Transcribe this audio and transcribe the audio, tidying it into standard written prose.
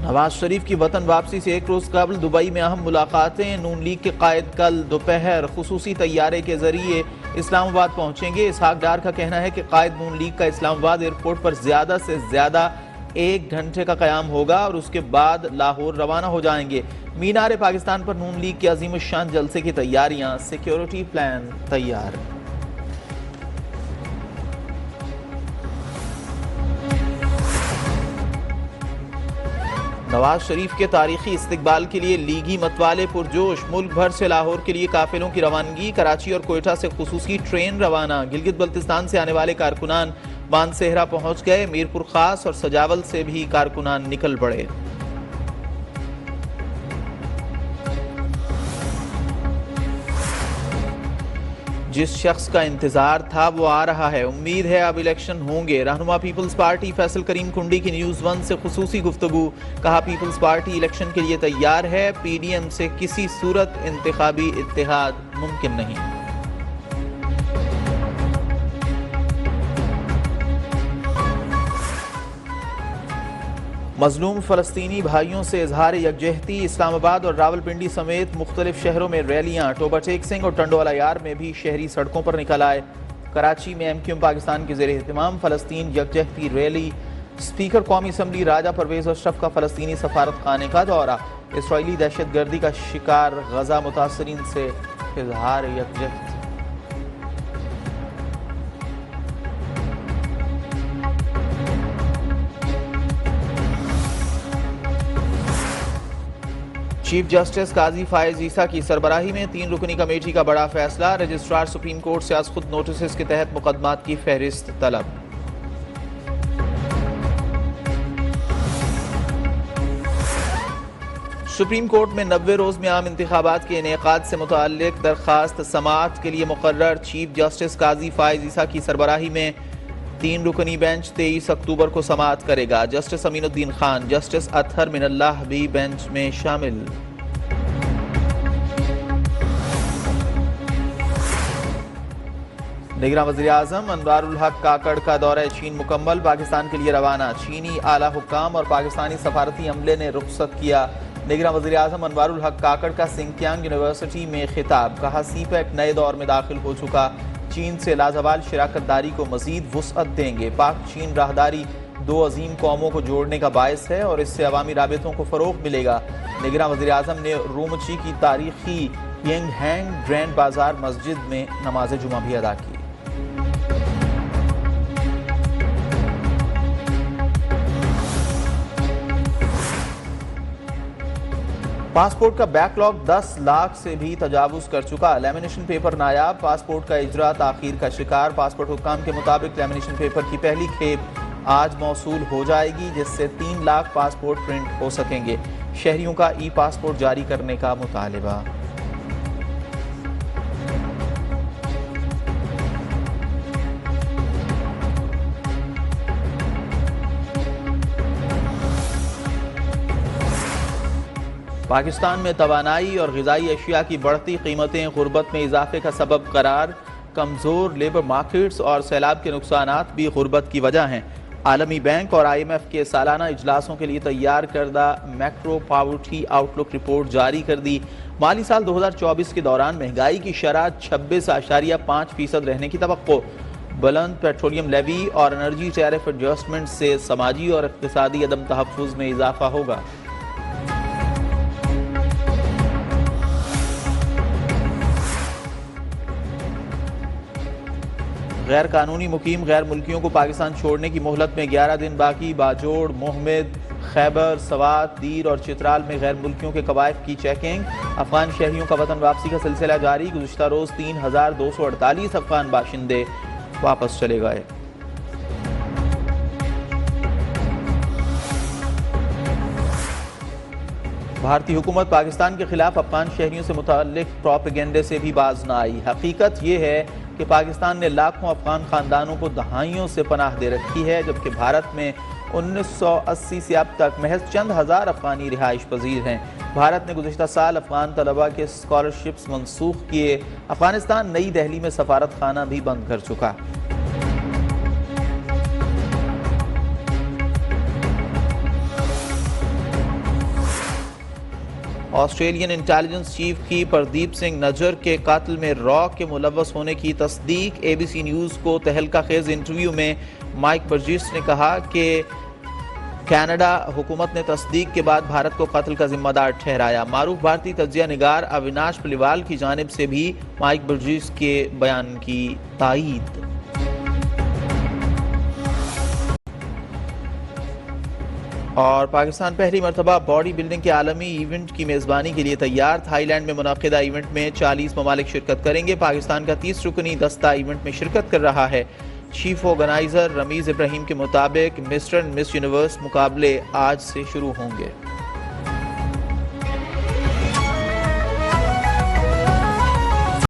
नवाज शरीफ की वतन वापसी से एक रोज़ कबल दुबई में अहम मुलाकातें। नून लीग के कायद कल दोपहर खुसूसी तैयारे के जरिए इस्लामाबाद पहुंचेंगे। इसहाक डार का कहना है कि कायद नून लीग का इस्लामाबाद एयरपोर्ट पर ज़्यादा से ज़्यादा 1 घंटे का क़याम होगा और उसके बाद लाहौर रवाना हो जाएंगे। मीनार पाकिस्तान पर नून लीग के अजीम शान जलसे की तैयारियां, सिक्योरिटी प्लान तैयार। नवाज शरीफ के तारीखी इस्तकबाल के लिए लीगी मतवाले पुरजोश। मुल्क भर से लाहौर के लिए काफिलों की रवानगी। कराची और कोयटा से खुसूसी ट्रेन रवाना। गिलगित बल्तिस्तान से आने वाले कारकुनान मानसेहरा पहुंच गए। मीरपुर खास और सजावल से भी कारकुनान निकल पड़े। जिस शख्स का इंतजार था वो आ रहा है। उम्मीद है अब इलेक्शन होंगे। रहनुमा पीपल्स पार्टी फैसल करीम कुंडी की न्यूज़ 1 से खुसूसी गुफ्तगू। कहा, पीपल्स पार्टी इलेक्शन के लिए तैयार है। पीडीएम से किसी सूरत इंतखाबी इत्तेहाद मुमकिन नहीं। मजलूम फ़लस्तीनी भाइयों से इजहार यकजहती। इस्लामाबाद और रावलपिंडी समेत मुख्तलिफ शहरों में रैलियाँ। टोबा टेक सिंह और टंडोवाला यार में भी शहरी सड़कों पर निकल आए। कराची में MQM पाकिस्तान के ज़ेर एहतमाम फ़लस्तीन यकजहती रैली। स्पीकर कौमी असम्बली राजा परवेज़ अशरफ का फ़लस्तीनी सफारत खाने का दौरा। इसराइली दहशत गर्दी का शिकार गजा मुतासरीन से इजहार यकजहती। चीफ जस्टिस काजी फायज ईसा की सरबराही में 3 रुकनी कमेटी का बड़ा फैसला। रजिस्ट्रार सुप्रीम कोर्ट से आज खुद नोटिस के तहत मुकदमात की फहरिस्त तलब। सुप्रीम कोर्ट में 90 रोज में आम इंतखाबात के इनेकाद से मुताल्लिक दरखास्त समाअत के लिए मुकर्रर। चीफ जस्टिस काजी फायज ईसा की सरबराही में 3 रुकनी बेंच 23 अक्टूबर को समाअत करेगा। जस्टिस अमीनुद्दीन खान, जस्टिस अतहर मिनल्लाह भी बेंच में शामिल। निगरान वज़ीर आज़म अनवारुल हक काकड़ का दौरा चीन मुकम्मल। पाकिस्तान के लिए रवाना। चीनी आला हुक्काम और पाकिस्तानी सफारती अमले ने रुखसत किया। निगरान वज़ीर आज़म अनवारुल हक काकड़ का सिंकियांग यूनिवर्सिटी में खिताब। कहा, सीपैक नए दौर में दाखिल हो चुका। चीन से लाजवाल शराकतदारी को मजीद वुसअत देंगे। पाक चीन राहदारी 2 अजीम कौमों को जोड़ने का बायस है और इससे अवामी राबितों को फ़रोग़ मिलेगा। निगरान वज़ीर आज़म ने रूमची की तारीखी यंगहैंग ग्रैंड बाजार मस्जिद में नमाज जुमा भी अदा की। पासपोर्ट का बैकलॉग 10 लाख से भी तजावुज़ कर चुका। लैमिनेशन पेपर नायाब। पासपोर्ट का इजरा ताख़ीर का शिकार। पासपोर्ट हुक्काम के मुताबिक लैमिनेशन पेपर की पहली खेप आज मौसूल हो जाएगी, जिससे 3 लाख पासपोर्ट प्रिंट हो सकेंगे। शहरियों का ई पासपोर्ट जारी करने का मुतालिबा। पाकिस्तान में तवानाई और ग़िज़ाई अशिया की बढ़ती कीमतें गुर्बत में इजाफे का सबब करार। कमज़ोर लेबर मार्केट्स और सैलाब के नुकसानात भी गुर्बत की वजह हैं। आलमी बैंक और IMF के सालाना इजलासों के लिए तैयार करदा मैक्रो पॉवर्टी आउटलुक रिपोर्ट जारी कर दी। माली साल 2024 के दौरान महंगाई की शरह 26.5% रहने की तवक्को। बुलंद पेट्रोलियम लेवी और एनर्जी टैरिफ एडजस्टमेंट से समाजी और इक़्तिसादी अदम तहफ़्फ़ुज़ में इजाफा होगा। गैर कानूनी मुकीम गैर मुल्कियों को पाकिस्तान छोड़ने की मोहलत में 11 दिन बाकी। बाजोड़, मोहम्मद, खैबर, सवात, दीर और चित्राल में गैर मुल्कियों के कवायद की चेकिंग। अफगान शहरियों का वतन वापसी का सिलसिला जारी। गुज़िश्ता रोज़ 3248 अफगान बाशिंदे वापस चले गए। भारतीय हुकूमत पाकिस्तान के खिलाफ अफगान शहरियों से मुताल्लिक प्रोपेगेंडे से भी बाज न आई। हकीकत यह है कि पाकिस्तान ने लाखों अफगान खानदानों को दहाइयों से पनाह दे रखी है, जबकि भारत में 1980 से अब तक महज चंद हज़ार अफगानी रिहाइश पजीर हैं। भारत ने गुज़िश्ता साल अफगान तलबा के स्कॉलरशिप्स मनसूख किए। अफगानिस्तान नई दिल्ली में सफारत खाना भी बंद कर चुका। ऑस्ट्रेलियन इंटेलिजेंस चीफ की प्रदीप सिंह नज्जर के कातिल में रॉ के मुलव्वस होने की तस्दीक। ABC न्यूज़ को तहलका खेज इंटरव्यू में माइक बर्जिस ने कहा कि कनाडा हुकूमत ने तस्दीक के बाद भारत को कत्ल का जिम्मेदार ठहराया। मारूफ भारतीय तज्जिया निगार अविनाश पलिवाल की जानिब से भी माइक बर्जिस के बयान की तायीद। और पाकिस्तान पहली मरतबा बॉडी बिल्डिंग के आलमी इवेंट की मेज़बानी के लिए तैयार। थाईलैंड में मुनाकिदा इवेंट में 40 ममालिक शिरकत करेंगे। पाकिस्तान का 30 रुकनी दस्ता इवेंट में शिरकत कर रहा है। चीफ ऑर्गेनाइजर रमीज इब्राहिम के मुताबिक मिस्टर एंड मिस यूनिवर्स मुकाबले आज से शुरू होंगे।